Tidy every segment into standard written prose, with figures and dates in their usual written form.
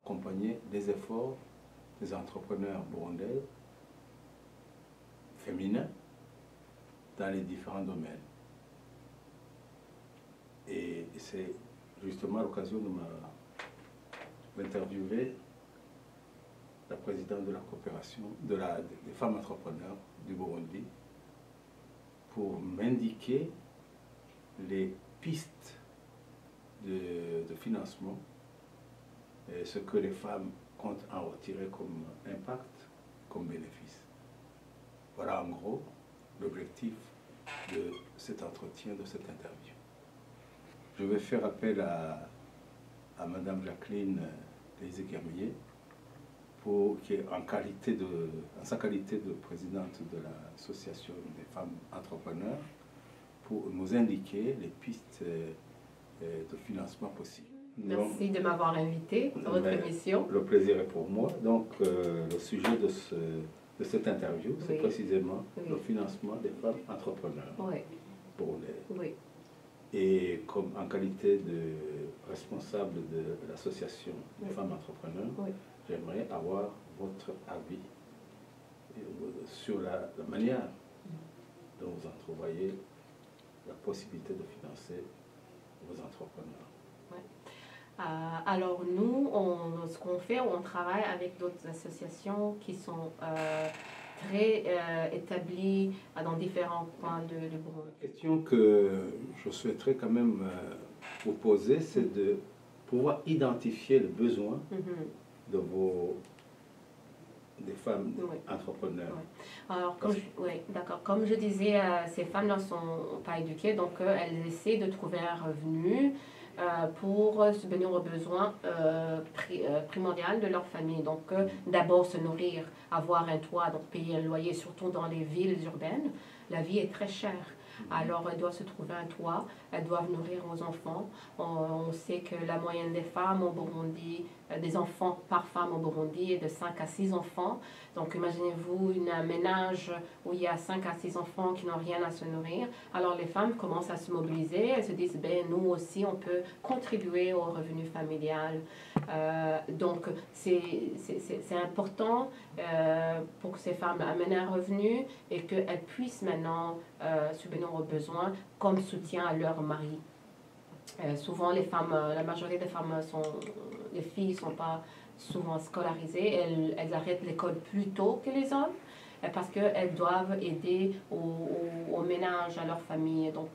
accompagner les efforts des entrepreneurs burundais féminins dans les différents domaines. Et c'est justement l'occasion de m'interviewer la présidente de la coopération des femmes entrepreneurs du Burundi pour m'indiquer les pistes de financement et ce que les femmes comptent en retirer comme impact, comme bénéfice. Voilà en gros l'objectif de cet entretien, de cette interview. Je vais faire appel à Madame Jacqueline Lézé-Kermier, qui est en sa qualité de présidente de l'association des femmes entrepreneurs, pour nous indiquer les pistes de financement possibles. Merci de m'avoir invité à votre émission. Le plaisir est pour moi. Donc, le sujet de cette interview, c'est précisément le financement des femmes entrepreneurs burundaises. Oui. Et comme en qualité de responsable de l'association des femmes entrepreneurs, j'aimerais avoir votre avis sur la manière dont vous entrevoyez la possibilité de financer vos entrepreneurs. Alors nous, ce qu'on fait, on travaille avec d'autres associations qui sont très établies dans différents coins de Burundi. La question que je souhaiterais quand même vous poser, c'est de pouvoir identifier le besoin de des femmes entrepreneurs. Alors, comme je disais, ces femmes-là ne sont pas éduquées, donc elles essaient de trouver un revenu pour subvenir aux besoins primordiaux de leur famille. Donc, d'abord se nourrir, avoir un toit, donc payer un loyer, surtout dans les villes urbaines. La vie est très chère. Alors, elles doivent se trouver un toit, elles doivent nourrir aux enfants. On sait que la moyenne des femmes au Burundi, des enfants par femme au Burundi est de 5 à 6 enfants. Donc, imaginez-vous un ménage où il y a 5 à 6 enfants qui n'ont rien à se nourrir. Alors, les femmes commencent à se mobiliser. Elles se disent, ben, nous aussi, on peut contribuer au revenu familial. Donc, c'est important pour que ces femmes amènent un revenu et qu'elles puissent maintenant subvenir aux besoins comme soutien à leur mari. Souvent, les femmes, la majorité des femmes les filles ne sont pas souvent scolarisées. Elles arrêtent l'école plus tôt que les hommes parce qu'elles doivent aider au ménage, à leur famille. Donc,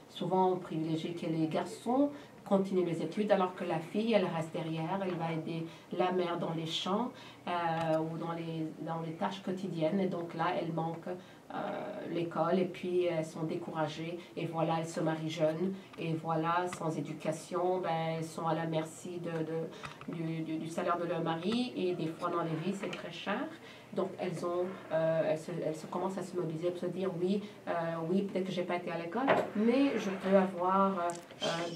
souvent, on privilégie que les garçons continuent les études alors que la fille, elle reste derrière. Elle va aider la mère dans les champs ou dans les tâches quotidiennes. Et donc là, elle manque l'école et puis elles sont découragées et voilà, elles se marient jeunes et voilà, sans éducation, ben, elles sont à la merci du salaire de leur mari et des fois dans les villes c'est très cher. Donc elles commencent à se mobiliser pour se dire oui, peut-être que j'ai pas été à l'école, mais je peux avoir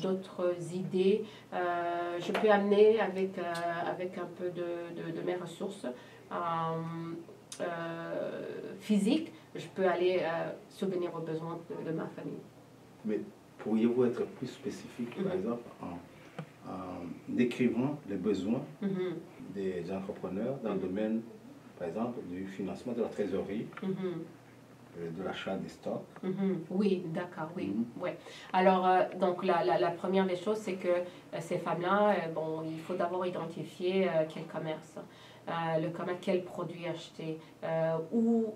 d'autres idées, je peux amener avec un peu de mes ressources physiques, je peux aller subvenir aux besoins de ma famille. Mais pourriez-vous être plus spécifique, par exemple, en décrivant les besoins des entrepreneurs dans le domaine, par exemple, du financement de la trésorerie, de l'achat des stocks? Oui, d'accord, oui. Ouais. Alors, donc, la première des choses, c'est que ces femmes-là, bon, il faut d'abord identifier quel commerce. Quel produit acheter, où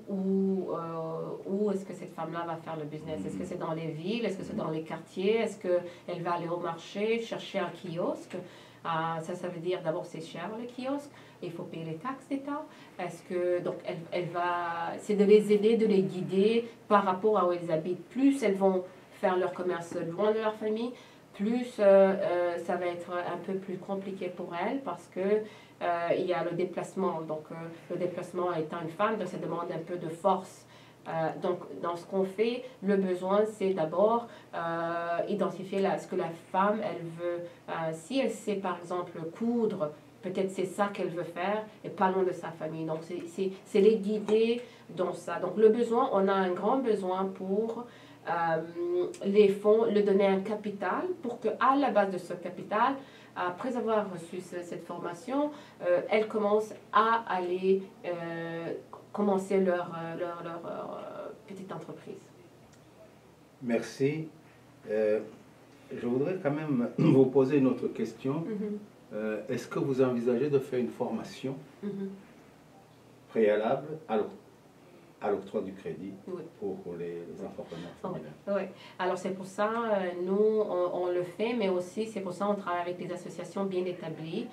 est-ce que cette femme-là va faire le business? Est-ce que c'est dans les villes? Est-ce que c'est dans les quartiers? Est-ce qu'elle va aller au marché, chercher un kiosque? Ça veut dire d'abord c'est cher le kiosque, il faut payer les taxes d'État. Est-ce que donc c'est de les aider, de les guider par rapport à où elles habitent. Plus elles vont faire leur commerce loin de leur famille, plus ça va être un peu plus compliqué pour elles parce que il y a le déplacement. Donc le déplacement étant une femme, donc ça demande un peu de force. Donc, dans ce qu'on fait, le besoin, c'est d'abord identifier ce que la femme, elle veut. Si elle sait, par exemple, coudre, peut-être c'est ça qu'elle veut faire, et pas loin de sa famille. Donc, c'est les guider dans ça. Donc, le besoin, on a un grand besoin pour les fonds, leur donner un capital pour qu'à la base de ce capital, après avoir reçu cette formation, elles commencent à aller commencer leur petite entreprise. Merci. Je voudrais quand même vous poser une autre question. Est-ce que vous envisagez de faire une formation préalable à l'octroi du crédit pour les entrepreneurs féminins? Oui, alors c'est pour ça, nous, on le fait, mais aussi c'est pour ça on travaille avec des associations bien établies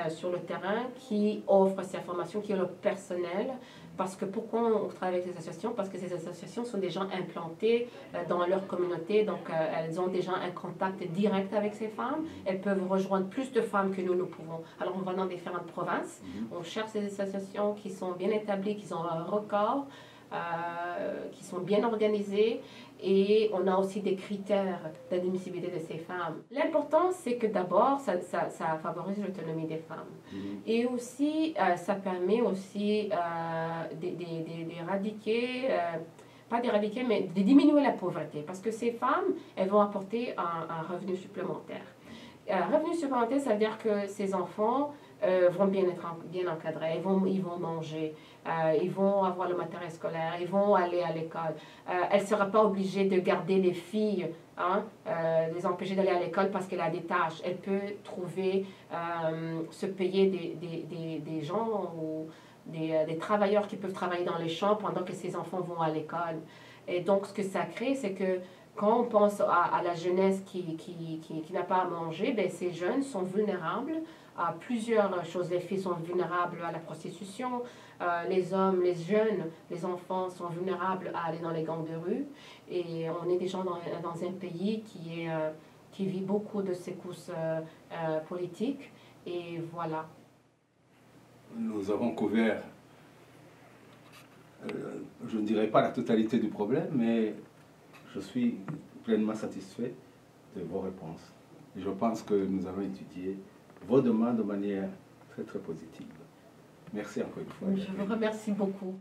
sur le terrain qui offrent ces formations, qui ont le personnel. Parce que pourquoi on travaille avec ces associations? Parce que ces associations sont des gens implantés dans leur communauté, donc elles ont déjà un contact direct avec ces femmes. Elles peuvent rejoindre plus de femmes que nous pouvons. Alors on va dans différentes provinces, on cherche ces associations qui sont bien établies, qui ont un record, qui sont bien organisées, et on a aussi des critères d'admissibilité de ces femmes. L'important, c'est que d'abord, ça favorise l'autonomie des femmes. Et aussi, ça permet aussi d'éradiquer, pas d'éradiquer, mais de diminuer la pauvreté. Parce que ces femmes, elles vont apporter un revenu supplémentaire. Revenu supplémentaire, ça veut dire que ces enfants vont bien être bien encadrés, ils vont manger, ils vont avoir le matériel scolaire, ils vont aller à l'école. Elle ne sera pas obligée de garder les filles, les empêcher d'aller à l'école parce qu'elle a des tâches. Elle peut trouver, se payer des gens ou des travailleurs qui peuvent travailler dans les champs pendant que ses enfants vont à l'école. Et donc, ce que ça crée, c'est que quand on pense à la jeunesse qui n'a pas à manger, ben, ces jeunes sont vulnérables à plusieurs choses. Les filles sont vulnérables à la prostitution, les hommes, les jeunes, les enfants sont vulnérables à aller dans les gangs de rue. Et on est déjà dans un pays qui vit beaucoup de secousses politiques. Et voilà. Nous avons couvert, je ne dirais pas la totalité du problème, mais je suis pleinement satisfait de vos réponses. Et je pense que nous avons étudié vos demandes de manière très très positive. Merci encore une fois. Je vous remercie beaucoup.